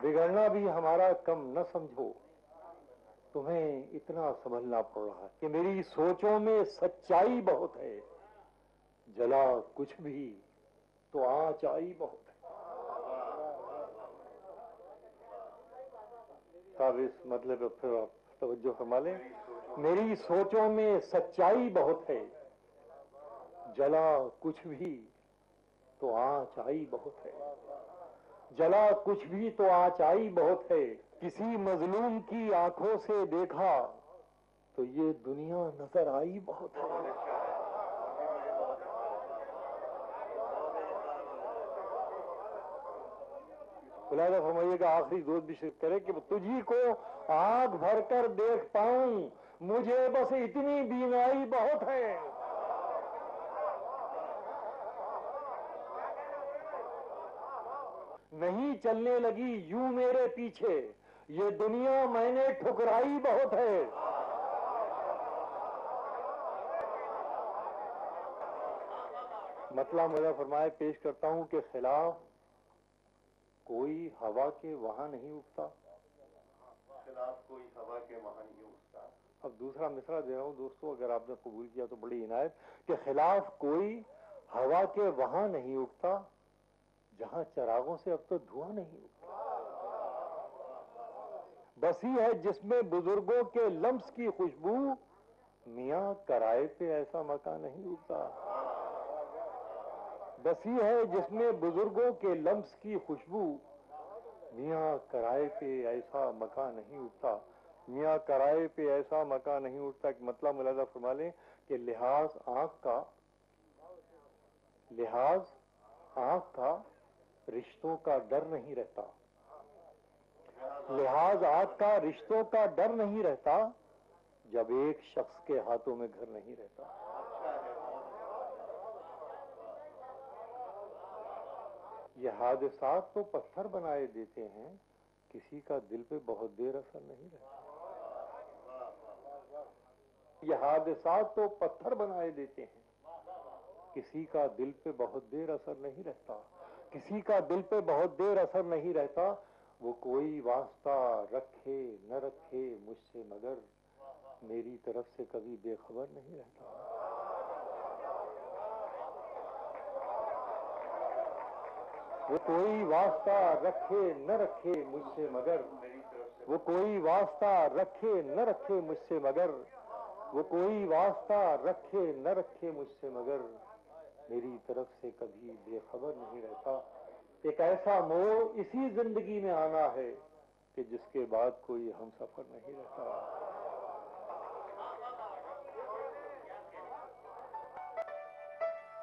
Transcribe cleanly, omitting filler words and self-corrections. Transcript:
بگڑنا بھی ہمارا کم نہ سمجھو، تمہیں اتنا سنبھلنا پڑ رہا ہے کہ میری سوچوں میں سچائی بہت ہے، جلا کچھ بھی تو آنچ آئی بہت ہے۔ صاحب اس مطلب پھر آپ توجہ فرما لیں، میری سوچوں میں سچائی بہت ہے، جلا کچھ بھی تو آنچ آئی بہت ہے، جلا کچھ بھی تو آنچ آئی بہت ہے، کسی مظلوم کی آنکھوں سے دیکھا تو یہ دنیا نظر آئی بہت ہے۔ خلاصہ فرمائیے کہ آخری دوست بھی شرک کرے کہ تجھی کو آنکھ بھر کر دیکھ پاؤں، مجھے بس اتنی بینائی بہت ہے۔ نہیں چلنے لگی یوں میرے پیچھے، یہ دنیا میں نے ٹھکرائی بہت ہے۔ مطلب مجھے فرمائے پیش کرتا ہوں کہ خلاف کوئی ہوا کے وہاں نہیں اٹھتا، خلاف کوئی ہوا کے وہاں نہیں اٹھتا۔ اب دوسرا مصرع دے رہا ہوں دوستو، اگر آپ نے قبول کیا تو بڑی عنایت، کہ خلاف کوئی ہوا کے وہاں نہیں اٹھتا جہاں چراغوں سے اب تو دھواں نہیں اٹھتا۔ بسی ہے جس میں بزرگوں کے لمس کی خوشبو، میاں کرائے پہ ایسا مکان نہیں اٹھتا۔ بسی ہے جس میں بزرگوں کے لمس کی خوشبو، میاں کرائے پہ ایسا مکان نہیں اٹھتا۔ میاں کرائے پہ ایسا مکان نہیں اٹھتا، کہ مطلب ملاحظہ فرما لیں کہ لحاظ آنکھ کا رشتوں کا ڈر نہیں رہتا، لحاظ آنکھ کا رشتوں کا ڈر نہیں رہتا، جب ایک شخص کے ہاتھوں میں گھر نہیں رہتا۔ یہ حادثات تو پتھر بنائے دیتے ہیں، کسی کا دل پہ بہت دیر اثر نہیں رہتا۔ یہ حادثات تو پتھر بنائے دیتے ہیں، کسی کا دل پہ بہت دیر اثر نہیں رہتا، کسی کا دل پہ بہت دیر اثر نہیں رہتا، وہ کوئی واسطہ رکھے نہ رکھے مجھ سے مگر میری طرف سے کبھی بے خبر نہیں رہتا۔ وہ کوئی واسطہ رکھے نہ رکھے مجھ سے مگر، وہ کوئی واسطہ رکھے نہ رکھے مجھ سے مگر، وہ کوئی واسطہ رکھے نہ رکھے مجھ سے مگر میری طرف سے کبھی بے خبر نہیں رہتا۔ ایک ایسا موڑ اسی زندگی میں آنا ہے کہ جس کے بعد کوئی ہم سفر نہیں رہتا۔